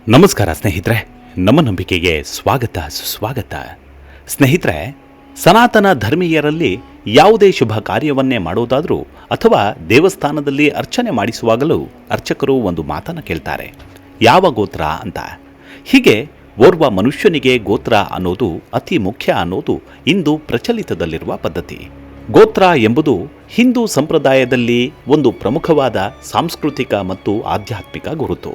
ನಮಸ್ಕಾರ ಸ್ನೇಹಿತರೆ, ನಮ್ಮ ನಂಬಿಕೆಗೆ ಸ್ವಾಗತ ಸುಸ್ವಾಗತ. ಸ್ನೇಹಿತರೆ, ಸನಾತನ ಧರ್ಮೀಯರಲ್ಲಿ ಯಾವುದೇ ಶುಭ ಕಾರ್ಯವನ್ನೇ ಮಾಡೋದಾದರೂ ಅಥವಾ ದೇವಸ್ಥಾನದಲ್ಲಿ ಅರ್ಚನೆ ಮಾಡಿಸುವಾಗಲೂ ಅರ್ಚಕರು ಒಂದು ಮಾತನ್ನು ಕೇಳ್ತಾರೆ, ಯಾವ ಗೋತ್ರ ಅಂತ. ಹೀಗೆ ಓರ್ವ ಮನುಷ್ಯನಿಗೆ ಗೋತ್ರ ಅನ್ನೋದು ಅತಿ ಮುಖ್ಯ ಅನ್ನೋದು ಇಂದು ಪ್ರಚಲಿತದಲ್ಲಿರುವ ಪದ್ಧತಿ. ಗೋತ್ರ ಎಂಬುದು ಹಿಂದೂ ಸಂಪ್ರದಾಯದಲ್ಲಿ ಒಂದು ಪ್ರಮುಖವಾದ ಸಾಂಸ್ಕೃತಿಕ ಮತ್ತು ಆಧ್ಯಾತ್ಮಿಕ ಗುರುತು.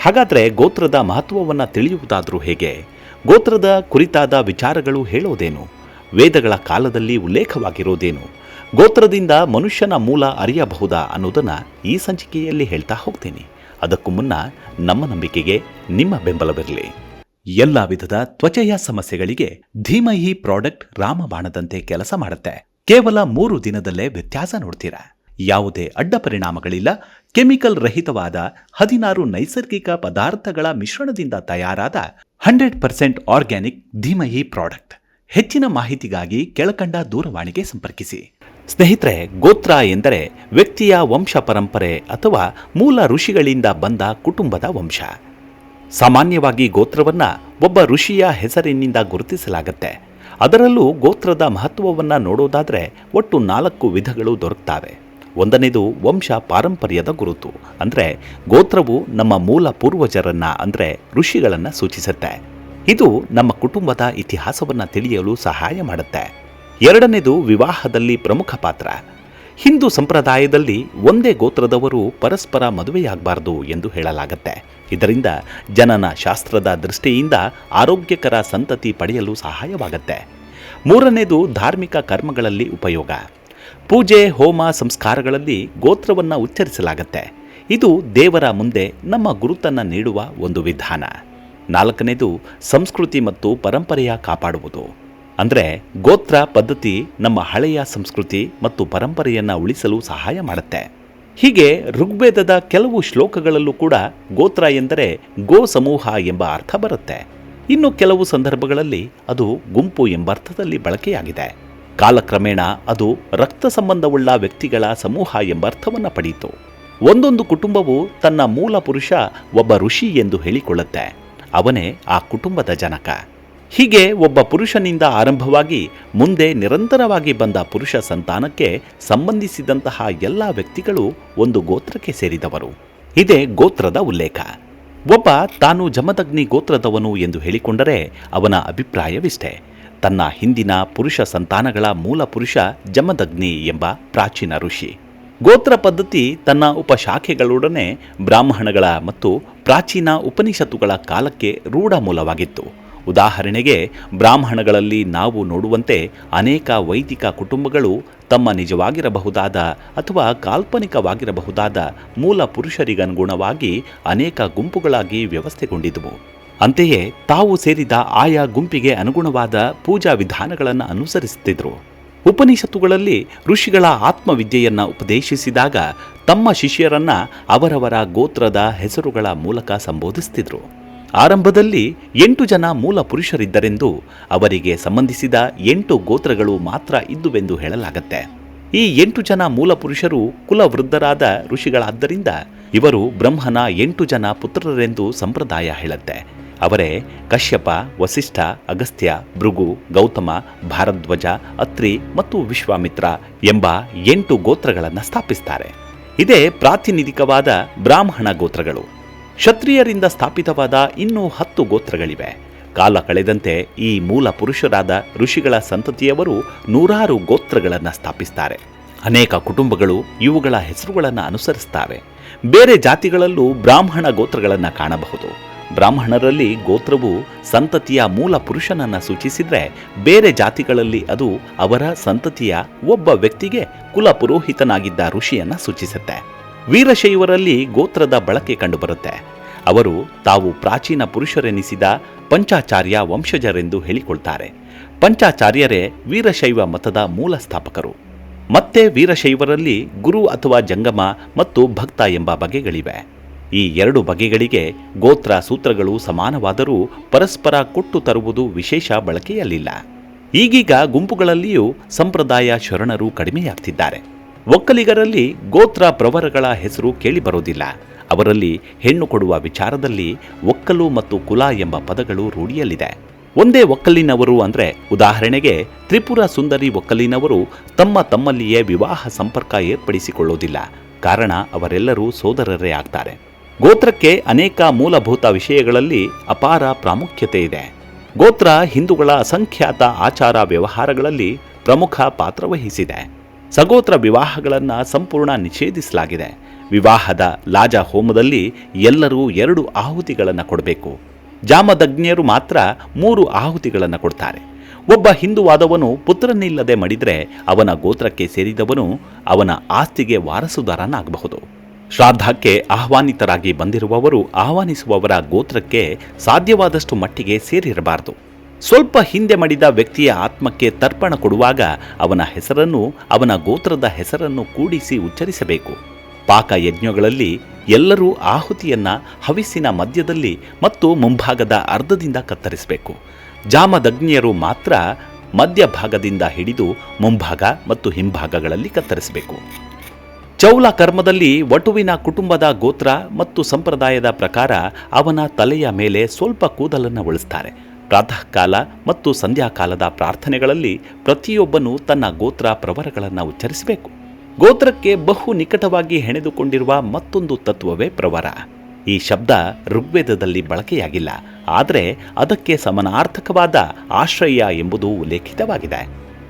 ಹಾಗಾದರೆ ಗೋತ್ರದ ಮಹತ್ವವನ್ನು ತಿಳಿಯುವುದಾದರೂ ಹೇಗೆ? ಗೋತ್ರದ ಕುರಿತಾದ ವಿಚಾರಗಳು ಹೇಳೋದೇನು? ವೇದಗಳ ಕಾಲದಲ್ಲಿ ಉಲ್ಲೇಖವಾಗಿರೋದೇನು? ಗೋತ್ರದಿಂದ ಮನುಷ್ಯನ ಮೂಲ ಅರಿಯಬಹುದಾ ಅನ್ನೋದನ್ನು ಈ ಸಂಚಿಕೆಯಲ್ಲಿ ಹೇಳ್ತಾ ಹೋಗ್ತೀನಿ. ಅದಕ್ಕೂ ಮುನ್ನ ನಮ್ಮ ನಂಬಿಕೆಗೆ ನಿಮ್ಮ ಬೆಂಬಲವಿರಲಿ. ಎಲ್ಲ ವಿಧದ ತ್ವಚೆಯ ಸಮಸ್ಯೆಗಳಿಗೆ ಧೀಮಹಿ ಪ್ರಾಡಕ್ಟ್ ರಾಮಬಾಣದಂತೆ ಕೆಲಸ ಮಾಡುತ್ತೆ. ಕೇವಲ 3 ದಿನದಲ್ಲೇ ವ್ಯತ್ಯಾಸ ನೋಡ್ತೀರಾ. ಯಾವುದೇ ಅಡ್ಡ ಪರಿಣಾಮಗಳಿಲ್ಲ. ಕೆಮಿಕಲ್ ರಹಿತವಾದ 16 ನೈಸರ್ಗಿಕ ಪದಾರ್ಥಗಳ ಮಿಶ್ರಣದಿಂದ ತಯಾರಾದ 100% ಆರ್ಗ್ಯಾನಿಕ್ ಧೀಮಹಿ ಪ್ರಾಡಕ್ಟ್. ಹೆಚ್ಚಿನ ಮಾಹಿತಿಗಾಗಿ ಕೆಳಕಂಡ ದೂರವಾಣಿಗೆ ಸಂಪರ್ಕಿಸಿ. ಸ್ನೇಹಿತರೆ, ಗೋತ್ರ ಎಂದರೆ ವ್ಯಕ್ತಿಯ ವಂಶ ಪರಂಪರೆ ಅಥವಾ ಮೂಲ ಋಷಿಗಳಿಂದ ಬಂದ ಕುಟುಂಬದ ವಂಶ. ಸಾಮಾನ್ಯವಾಗಿ ಗೋತ್ರವನ್ನ ಒಬ್ಬ ಋಷಿಯ ಹೆಸರಿನಿಂದ ಗುರುತಿಸಲಾಗುತ್ತೆ. ಅದರಲ್ಲೂ ಗೋತ್ರದ ಮಹತ್ವವನ್ನು ನೋಡೋದಾದರೆ ಒಟ್ಟು 4 ವಿಧಗಳು ದೊರಕ್ತವೆ. ಒಂದನೇದು ವಂಶ ಪಾರಂಪರ್ಯದ ಗುರುತು. ಅಂದರೆ ಗೋತ್ರವು ನಮ್ಮ ಮೂಲ ಪೂರ್ವಜರನ್ನ ಅಂದರೆ ಋಷಿಗಳನ್ನು ಸೂಚಿಸುತ್ತೆ. ಇದು ನಮ್ಮ ಕುಟುಂಬದ ಇತಿಹಾಸವನ್ನು ತಿಳಿಯಲು ಸಹಾಯ ಮಾಡುತ್ತೆ. ಎರಡನೇದು ವಿವಾಹದಲ್ಲಿ ಪ್ರಮುಖ ಪಾತ್ರ. ಹಿಂದೂ ಸಂಪ್ರದಾಯದಲ್ಲಿ ಒಂದೇ ಗೋತ್ರದವರು ಪರಸ್ಪರ ಮದುವೆಯಾಗಬಾರದು ಎಂದು ಹೇಳಲಾಗುತ್ತೆ. ಇದರಿಂದ ಜನನ ಶಾಸ್ತ್ರದ ದೃಷ್ಟಿಯಿಂದ ಆರೋಗ್ಯಕರ ಸಂತತಿ ಪಡೆಯಲು ಸಹಾಯವಾಗುತ್ತೆ. ಮೂರನೇದು ಧಾರ್ಮಿಕ ಕರ್ಮಗಳಲ್ಲಿ ಉಪಯೋಗ. ಪೂಜೆ, ಹೋಮ, ಸಂಸ್ಕಾರಗಳಲ್ಲಿ ಗೋತ್ರವನ್ನು ಉಚ್ಚರಿಸಲಾಗುತ್ತೆ. ಇದು ದೇವರ ಮುಂದೆ ನಮ್ಮ ಗುರುತನ್ನು ನೀಡುವ ಒಂದು ವಿಧಾನ. ನಾಲ್ಕನೇದು ಸಂಸ್ಕೃತಿ ಮತ್ತು ಪರಂಪರೆಯ ಕಾಪಾಡುವುದು. ಅಂದರೆ ಗೋತ್ರ ಪದ್ಧತಿ ನಮ್ಮ ಹಳೆಯ ಸಂಸ್ಕೃತಿ ಮತ್ತು ಪರಂಪರೆಯನ್ನು ಉಳಿಸಲು ಸಹಾಯ ಮಾಡುತ್ತೆ. ಹೀಗೆ ಋಗ್ವೇದದ ಕೆಲವು ಶ್ಲೋಕಗಳಲ್ಲೂ ಕೂಡ ಗೋತ್ರ ಎಂದರೆ ಗೋ ಸಮೂಹ ಎಂಬ ಅರ್ಥ ಬರುತ್ತೆ. ಇನ್ನು ಕೆಲವು ಸಂದರ್ಭಗಳಲ್ಲಿ ಅದು ಗುಂಪು ಎಂಬರ್ಥದಲ್ಲಿ ಬಳಕೆಯಾಗಿದೆ. ಕಾಲಕ್ರಮೇಣ ಅದು ರಕ್ತ ಸಂಬಂಧವುಳ್ಳ ವ್ಯಕ್ತಿಗಳ ಸಮೂಹ ಎಂಬರ್ಥವನ್ನು ಪಡೆಯಿತು. ಒಂದೊಂದು ಕುಟುಂಬವು ತನ್ನ ಮೂಲ ಪುರುಷ ಒಬ್ಬ ಋಷಿ ಎಂದು ಹೇಳಿಕೊಳ್ಳುತ್ತೆ. ಅವನೇ ಆ ಕುಟುಂಬದ ಜನಕ. ಹೀಗೆ ಒಬ್ಬ ಪುರುಷನಿಂದ ಆರಂಭವಾಗಿ ಮುಂದೆ ನಿರಂತರವಾಗಿ ಬಂದ ಪುರುಷ ಸಂತಾನಕ್ಕೆ ಸಂಬಂಧಿಸಿದಂತಹ ಎಲ್ಲ ವ್ಯಕ್ತಿಗಳು ಒಂದು ಗೋತ್ರಕ್ಕೆ ಸೇರಿದವರು. ಇದೇ ಗೋತ್ರದ ಉಲ್ಲೇಖ. ಒಬ್ಬ ತಾನು ಜಮದಗ್ನಿ ಗೋತ್ರದವನು ಎಂದು ಹೇಳಿಕೊಂಡರೆ ಅವನ ಅಭಿಪ್ರಾಯವಿಷ್ಟೇ, ತನ್ನ ಹಿಂದಿನ ಪುರುಷ ಸಂತಾನಗಳ ಮೂಲ ಪುರುಷ ಜಮದಗ್ನಿ ಎಂಬ ಪ್ರಾಚೀನ ಋಷಿ. ಗೋತ್ರ ಪದ್ಧತಿ ತನ್ನ ಉಪಶಾಖೆಗಳೊಡನೆ ಬ್ರಾಹ್ಮಣಗಳ ಮತ್ತು ಪ್ರಾಚೀನ ಉಪನಿಷತ್ತುಗಳ ಕಾಲಕ್ಕೆ ರೂಢ ಮೂಲವಾಗಿತ್ತು. ಉದಾಹರಣೆಗೆ, ಬ್ರಾಹ್ಮಣಗಳಲ್ಲಿ ನಾವು ನೋಡುವಂತೆ ಅನೇಕ ವೈದಿಕ ಕುಟುಂಬಗಳು ತಮ್ಮ ನಿಜವಾಗಿರಬಹುದಾದ ಅಥವಾ ಕಾಲ್ಪನಿಕವಾಗಿರಬಹುದಾದ ಮೂಲ ಪುರುಷರಿಗನುಗುಣವಾಗಿ ಅನೇಕ ಗುಂಪುಗಳಾಗಿ ವ್ಯವಸ್ಥೆಗೊಂಡಿದ್ದವು. ಅಂತೆಯೇ ತಾವು ಸೇರಿದ ಆಯಾ ಗುಂಪಿಗೆ ಅನುಗುಣವಾದ ಪೂಜಾ ವಿಧಾನಗಳನ್ನು ಅನುಸರಿಸುತ್ತಿದ್ದರು. ಉಪನಿಷತ್ತುಗಳಲ್ಲಿ ಋಷಿಗಳ ಆತ್ಮವಿದ್ಯೆಯನ್ನು ಉಪದೇಶಿಸಿದಾಗ ತಮ್ಮ ಶಿಷ್ಯರನ್ನ ಅವರವರ ಗೋತ್ರದ ಹೆಸರುಗಳ ಮೂಲಕ ಸಂಬೋಧಿಸುತ್ತಿದ್ದರು. ಆರಂಭದಲ್ಲಿ 8 ಜನ ಮೂಲ ಪುರುಷರಿದ್ದರೆಂದು ಅವರಿಗೆ ಸಂಬಂಧಿಸಿದ 8 ಗೋತ್ರಗಳು ಮಾತ್ರ ಇದ್ದುವೆಂದು ಹೇಳಲಾಗುತ್ತೆ. ಈ 8 ಜನ ಮೂಲ ಪುರುಷರು ಕುಲವೃದ್ಧರಾದ ಋಷಿಗಳಾದ್ದರಿಂದ ಇವರು ಬ್ರಹ್ಮನ 8 ಜನ ಪುತ್ರರೆಂದು ಸಂಪ್ರದಾಯ ಹೇಳುತ್ತೆ. ಅವರೇ ಕಶ್ಯಪ, ವಸಿಷ್ಠ, ಅಗಸ್ತ್ಯ, ಭೃಗು, ಗೌತಮ, ಭಾರದ್ವಾಜ, ಅತ್ರಿ ಮತ್ತು ವಿಶ್ವಾಮಿತ್ರ ಎಂಬ 8 ಗೋತ್ರಗಳನ್ನು ಸ್ಥಾಪಿಸ್ತಾರೆ. ಇದೇ ಪ್ರಾತಿನಿಧಿಕವಾದ ಬ್ರಾಹ್ಮಣ ಗೋತ್ರಗಳು. ಕ್ಷತ್ರಿಯರಿಂದ ಸ್ಥಾಪಿತವಾದ ಇನ್ನೂ 10 ಗೋತ್ರಗಳಿವೆ. ಕಾಲ ಕಳೆದಂತೆ ಈ ಮೂಲ ಪುರುಷರಾದ ಋಷಿಗಳ ಸಂತತಿಯವರು 100 ಗೋತ್ರಗಳನ್ನು ಸ್ಥಾಪಿಸ್ತಾರೆ. ಅನೇಕ ಕುಟುಂಬಗಳು ಇವುಗಳ ಹೆಸರುಗಳನ್ನು ಅನುಸರಿಸುತ್ತವೆ. ಬೇರೆ ಜಾತಿಗಳಲ್ಲೂ ಬ್ರಾಹ್ಮಣ ಗೋತ್ರಗಳನ್ನು ಕಾಣಬಹುದು. ಬ್ರಾಹ್ಮಣರಲ್ಲಿ ಗೋತ್ರವು ಸಂತತಿಯ ಮೂಲ ಪುರುಷನನ್ನು ಸೂಚಿಸಿದರೆ, ಬೇರೆ ಜಾತಿಗಳಲ್ಲಿ ಅದು ಅವರ ಸಂತತಿಯ ಒಬ್ಬ ವ್ಯಕ್ತಿಗೆ ಕುಲ ಪುರೋಹಿತನಾಗಿದ್ದ ಋಷಿಯನ್ನು ಸೂಚಿಸುತ್ತೆ. ವೀರಶೈವರಲ್ಲಿ ಗೋತ್ರದ ಬಳಕೆ ಕಂಡುಬರುತ್ತೆ. ಅವರು ತಾವು ಪ್ರಾಚೀನ ಪುರುಷರೆನಿಸಿದ ಪಂಚಾಚಾರ್ಯ ವಂಶಜರೆಂದು ಹೇಳಿಕೊಳ್ತಾರೆ. ಪಂಚಾಚಾರ್ಯರೇ ವೀರಶೈವ ಮತದ ಮೂಲ ಸ್ಥಾಪಕರು. ಮತ್ತೆ ವೀರಶೈವರಲ್ಲಿ ಗುರು ಅಥವಾ ಜಂಗಮ ಮತ್ತು ಭಕ್ತ ಎಂಬ ಬಗೆಗಳಿವೆ. ಈ 2 ಬಗೆಗಳಿಗೆ ಗೋತ್ರ ಸೂತ್ರಗಳು ಸಮಾನವಾದರೂ ಪರಸ್ಪರ ಕೊಟ್ಟು ತರುವುದು ವಿಶೇಷ ಬಳಕೆಯಲ್ಲಿಲ್ಲ. ಈಗೀಗ ಗುಂಪುಗಳಲ್ಲಿಯೂ ಸಂಪ್ರದಾಯ ಶರಣರು ಕಡಿಮೆಯಾಗ್ತಿದ್ದಾರೆ. ಒಕ್ಕಲಿಗರಲ್ಲಿ ಗೋತ್ರ ಪ್ರವರಗಳ ಹೆಸರು ಕೇಳಿಬರುವುದಿಲ್ಲ. ಅವರಲ್ಲಿ ಹೆಣ್ಣು ಕೊಡುವ ವಿಚಾರದಲ್ಲಿ ಒಕ್ಕಲು ಮತ್ತು ಕುಲ ಎಂಬ ಪದಗಳು ರೂಢಿಯಲ್ಲಿದೆ. ಒಂದೇ ಒಕ್ಕಲಿನವರು ಅಂದರೆ ಉದಾಹರಣೆಗೆ ತ್ರಿಪುರ ಸುಂದರಿ ಒಕ್ಕಲಿನವರು ತಮ್ಮಲ್ಲಿಯೇ ವಿವಾಹ ಸಂಪರ್ಕ ಏರ್ಪಡಿಸಿಕೊಳ್ಳುವುದಿಲ್ಲ. ಕಾರಣ ಅವರೆಲ್ಲರೂ ಸೋದರರೇ ಆಗ್ತಾರೆ. ಗೋತ್ರಕ್ಕೆ ಅನೇಕ ಮೂಲಭೂತ ವಿಷಯಗಳಲ್ಲಿ ಅಪಾರ ಪ್ರಾಮುಖ್ಯತೆ ಇದೆ. ಗೋತ್ರ ಹಿಂದೂಗಳ ಅಸಂಖ್ಯಾತ ಆಚಾರ ವ್ಯವಹಾರಗಳಲ್ಲಿ ಪ್ರಮುಖ ಪಾತ್ರ ವಹಿಸಿದೆ. ಸಗೋತ್ರ ವಿವಾಹಗಳನ್ನು ಸಂಪೂರ್ಣ ನಿಷೇಧಿಸಲಾಗಿದೆ. ವಿವಾಹದ ಲಾಜ ಹೋಮದಲ್ಲಿ ಎಲ್ಲರೂ 2 ಆಹುತಿಗಳನ್ನು ಕೊಡಬೇಕು. ಜಾಮದಗ್ನಿಯರು ಮಾತ್ರ 3 ಆಹುತಿಗಳನ್ನು ಕೊಡ್ತಾರೆ. ಒಬ್ಬ ಹಿಂದುವಾದವನು ಪುತ್ರನಿಲ್ಲದೆ ಮಡಿದರೆ ಅವನ ಗೋತ್ರಕ್ಕೆ ಸೇರಿದವನು ಅವನ ಆಸ್ತಿಗೆ ವಾರಸುದಾರನಾಗಬಹುದು. ಶ್ರಾದ್ದಕ್ಕೆ ಆಹ್ವಾನಿತರಾಗಿ ಬಂದಿರುವವರು ಆಹ್ವಾನಿಸುವವರ ಗೋತ್ರಕ್ಕೆ ಸಾಧ್ಯವಾದಷ್ಟು ಮಟ್ಟಿಗೆ ಸೇರಿರಬಾರದು. ಸ್ವಲ್ಪ ಹಿಂದೆ ಮಡಿದ ವ್ಯಕ್ತಿಯ ಆತ್ಮಕ್ಕೆ ತರ್ಪಣ ಕೊಡುವಾಗ ಅವನ ಹೆಸರನ್ನು ಅವನ ಗೋತ್ರದ ಹೆಸರನ್ನು ಕೂಡಿಸಿ ಉಚ್ಚರಿಸಬೇಕು. ಪಾಕ ಯಜ್ಞಗಳಲ್ಲಿ ಎಲ್ಲರೂ ಆಹುತಿಯನ್ನ ಹವಿಸ್ಸಿನ ಮಧ್ಯದಲ್ಲಿ ಮತ್ತು ಮುಂಭಾಗದ ಅರ್ಧದಿಂದ ಕತ್ತರಿಸಬೇಕು. ಜಾಮದಗ್ನಿಯರು ಮಾತ್ರ ಮಧ್ಯಭಾಗದಿಂದ ಹಿಡಿದು ಮುಂಭಾಗ ಮತ್ತು ಹಿಂಭಾಗಗಳಲ್ಲಿ ಕತ್ತರಿಸಬೇಕು. ಚೌಲ ಕರ್ಮದಲ್ಲಿ ವಟುವಿನ ಕುಟುಂಬದ ಗೋತ್ರ ಮತ್ತು ಸಂಪ್ರದಾಯದ ಪ್ರಕಾರ ಅವನ ತಲೆಯ ಮೇಲೆ ಸ್ವಲ್ಪ ಕೂದಲನ್ನು ಉಳಿಸ್ತಾರೆ. ಪ್ರಾತಃ ಕಾಲ ಮತ್ತು ಸಂಧ್ಯಾಕಾಲದ ಪ್ರಾರ್ಥನೆಗಳಲ್ಲಿ ಪ್ರತಿಯೊಬ್ಬನೂ ತನ್ನ ಗೋತ್ರ ಪ್ರವರಗಳನ್ನು ಉಚ್ಚರಿಸಬೇಕು. ಗೋತ್ರಕ್ಕೆ ಬಹು ನಿಕಟವಾಗಿ ಹೆಣೆದುಕೊಂಡಿರುವ ಮತ್ತೊಂದು ತತ್ವವೇ ಪ್ರವರ. ಈ ಶಬ್ದ ಋಗ್ವೇದದಲ್ಲಿ ಬಳಕೆಯಾಗಿಲ್ಲ, ಆದರೆ ಅದಕ್ಕೆ ಸಮಾನಾರ್ಥಕವಾದ ಆಶ್ರಯ ಎಂಬುದು ಉಲ್ಲೇಖಿತವಾಗಿದೆ.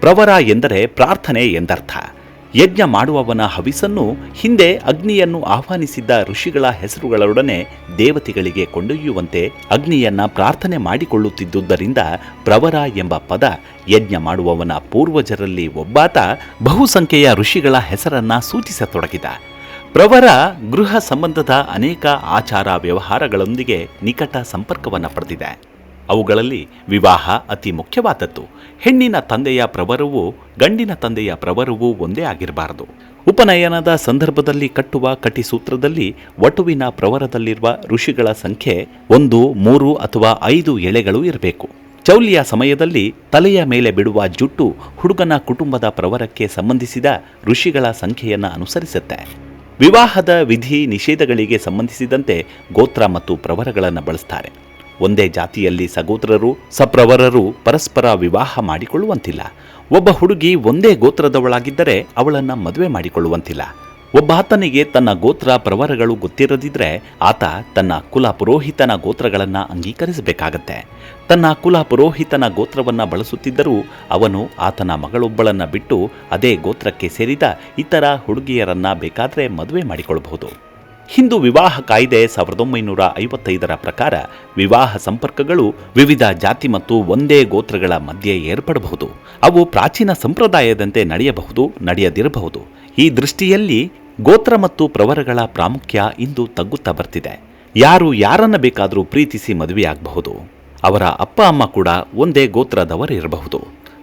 ಪ್ರವರ ಎಂದರೆ ಪ್ರಾರ್ಥನೆ ಎಂದರ್ಥ. ಯಜ್ಞ ಮಾಡುವವನ ಹವಿಸನ್ನು ಹಿಂದೆ ಅಗ್ನಿಯನ್ನು ಆಹ್ವಾನಿಸಿದ್ದ ಋಷಿಗಳ ಹೆಸರುಗಳೊಡನೆ ದೇವತೆಗಳಿಗೆ ಕೊಂಡೊಯ್ಯುವಂತೆ ಅಗ್ನಿಯನ್ನ ಪ್ರಾರ್ಥನೆ ಮಾಡಿಕೊಳ್ಳುತ್ತಿದ್ದುದರಿಂದ ಪ್ರವರ ಎಂಬ ಪದ ಯಜ್ಞ ಮಾಡುವವನ ಪೂರ್ವಜರಲ್ಲಿ ಒಬ್ಬಾತ ಬಹುಸಂಖ್ಯೆಯ ಋಷಿಗಳ ಹೆಸರನ್ನ ಸೂಚಿಸತೊಡಗಿದ. ಪ್ರವರ ಗೃಹ ಸಂಬಂಧದ ಅನೇಕ ಆಚಾರ ವ್ಯವಹಾರಗಳೊಂದಿಗೆ ನಿಕಟ ಸಂಪರ್ಕವನ್ನು ಪಡೆದಿದೆ. ಅವುಗಳಲ್ಲಿ ವಿವಾಹ ಅತಿ ಮುಖ್ಯವಾದದ್ದು. ಹೆಣ್ಣಿನ ತಂದೆಯ ಪ್ರವರವೂ ಗಂಡಿನ ತಂದೆಯ ಪ್ರವರವೂ ಒಂದೇ ಆಗಿರಬಾರದು. ಉಪನಯನದ ಸಂದರ್ಭದಲ್ಲಿ ಕಟ್ಟುವ ಕಟಿಸೂತ್ರದಲ್ಲಿ ವಟುವಿನ ಪ್ರವರದಲ್ಲಿರುವ ಋಷಿಗಳ ಸಂಖ್ಯೆ 1, 3 ಅಥವಾ 5 ಎಳೆಗಳು ಇರಬೇಕು. ಚೌಲಿಯ ಸಮಯದಲ್ಲಿ ತಲೆಯ ಮೇಲೆ ಬಿಡುವ ಜುಟ್ಟು ಹುಡುಗನ ಕುಟುಂಬದ ಪ್ರವರಕ್ಕೆ ಸಂಬಂಧಿಸಿದ ಋಷಿಗಳ ಸಂಖ್ಯೆಯನ್ನು ಅನುಸರಿಸುತ್ತೆ. ವಿವಾಹದ ವಿಧಿ ನಿಷೇಧಗಳಿಗೆ ಸಂಬಂಧಿಸಿದಂತೆ ಗೋತ್ರ ಮತ್ತು ಪ್ರವರಗಳನ್ನು ಬಳಸ್ತಾರೆ. ಒಂದೇ ಜಾತಿಯಲ್ಲಿ ಸಗೋತ್ರರು ಸಪ್ರವರರು ಪರಸ್ಪರ ವಿವಾಹ ಮಾಡಿಕೊಳ್ಳುವಂತಿಲ್ಲ. ಒಬ್ಬ ಹುಡುಗಿ ಒಂದೇ ಗೋತ್ರದವಳಾಗಿದ್ದರೆ ಅವಳನ್ನು ಮದುವೆ ಮಾಡಿಕೊಳ್ಳುವಂತಿಲ್ಲ. ಒಬ್ಬಾತನಿಗೆ ತನ್ನ ಗೋತ್ರ ಪ್ರವರಗಳು ಗೊತ್ತಿರದಿದ್ರೆ ಆತ ತನ್ನ ಕುಲ ಪುರೋಹಿತನ ಗೋತ್ರಗಳನ್ನು ಅಂಗೀಕರಿಸಬೇಕಾಗತ್ತೆ. ತನ್ನ ಕುಲ ಪುರೋಹಿತನ ಗೋತ್ರವನ್ನು ಬಳಸುತ್ತಿದ್ದರೂ ಅವನು ಆತನ ಮಗಳೊಬ್ಬಳನ್ನು ಬಿಟ್ಟು ಅದೇ ಗೋತ್ರಕ್ಕೆ ಸೇರಿದ ಇತರ ಹುಡುಗಿಯರನ್ನ ಬೇಕಾದರೆ ಮದುವೆ ಮಾಡಿಕೊಳ್ಳಬಹುದು. ಹಿಂದೂ ವಿವಾಹ ಕಾಯ್ದೆ 1955ರ ಪ್ರಕಾರ ವಿವಾಹ ಸಂಪರ್ಕಗಳು ವಿವಿಧ ಜಾತಿ ಮತ್ತು ಒಂದೇ ಗೋತ್ರಗಳ ಮಧ್ಯೆ ಏರ್ಪಡಬಹುದು. ಅವು ಪ್ರಾಚೀನ ಸಂಪ್ರದಾಯದಂತೆ ನಡೆಯಬಹುದು, ನಡೆಯದಿರಬಹುದು. ಈ ದೃಷ್ಟಿಯಲ್ಲಿ ಗೋತ್ರ ಮತ್ತು ಪ್ರವರಗಳ ಪ್ರಾಮುಖ್ಯ ಇಂದು ತಗ್ಗುತ್ತಾ ಬರ್ತಿದೆ. ಯಾರು ಯಾರನ್ನ ಬೇಕಾದರೂ ಪ್ರೀತಿಸಿ ಮದುವೆಯಾಗಬಹುದು. ಅವರ ಅಪ್ಪ ಅಮ್ಮ ಕೂಡ ಒಂದೇ ಗೋತ್ರದವರಿರಬಹುದು.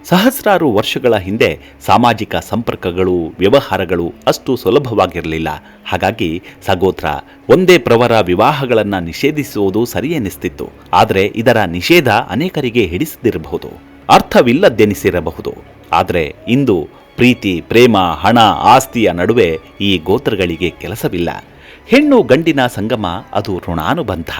ಸಹಸ್ರಾರು ವರ್ಷಗಳ ಹಿಂದೆ ಸಾಮಾಜಿಕ ಸಂಪರ್ಕಗಳು ವ್ಯವಹಾರಗಳು ಅಷ್ಟು ಸುಲಭವಾಗಿರಲಿಲ್ಲ. ಹಾಗಾಗಿ ಸಗೋತ್ರ ಒಂದೇ ಪ್ರವರ ವಿವಾಹಗಳನ್ನು ನಿಷೇಧಿಸುವುದು ಸರಿಯೆನಿಸ್ತಿತ್ತು. ಆದರೆ ಇದರ ನಿಷೇಧ ಅನೇಕರಿಗೆ ಹಿಡಿಸದಿರಬಹುದು, ಅರ್ಥವಿಲ್ಲದೆನಿಸಿರಬಹುದು. ಆದರೆ ಇಂದು ಪ್ರೀತಿ, ಪ್ರೇಮ, ಹಣ, ಆಸ್ತಿಯ ನಡುವೆ ಈ ಗೋತ್ರಗಳಿಗೆ ಕೆಲಸವಿಲ್ಲ. ಹೆಣ್ಣು ಗಂಡಿನ ಸಂಗಮ ಅದು ಋಣಾನುಬಂಧ.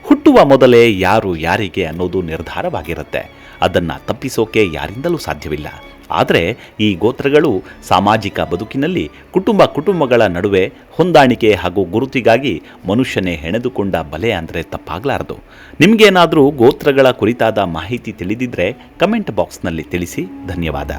ಹುಟ್ಟುವ ಮೊದಲೇ ಯಾರು ಯಾರಿಗೆ ಅನ್ನೋದು ನಿರ್ಧಾರವಾಗಿರುತ್ತೆ. ಅದನ್ನು ತಪ್ಪಿಸೋಕೆ ಯಾರಿಂದಲೂ ಸಾಧ್ಯವಿಲ್ಲ. ಆದರೆ ಈ ಗೋತ್ರಗಳು ಸಾಮಾಜಿಕ ಬದುಕಿನಲ್ಲಿ ಕುಟುಂಬಗಳ ನಡುವೆ ಹೊಂದಾಣಿಕೆ ಹಾಗೂ ಗುರುತಿಗಾಗಿ ಮನುಷ್ಯನೇ ಹೆಣೆದುಕೊಂಡ ಬಲೆ ಅಂದರೆ ತಪ್ಪಾಗಲಾರದು. ನಿಮಗೇನಾದರೂ ಗೋತ್ರಗಳ ಕುರಿತಾದ ಮಾಹಿತಿ ತಿಳಿದಿದ್ರೆ ಕಮೆಂಟ್ ಬಾಕ್ಸ್ನಲ್ಲಿ ತಿಳಿಸಿ. ಧನ್ಯವಾದ.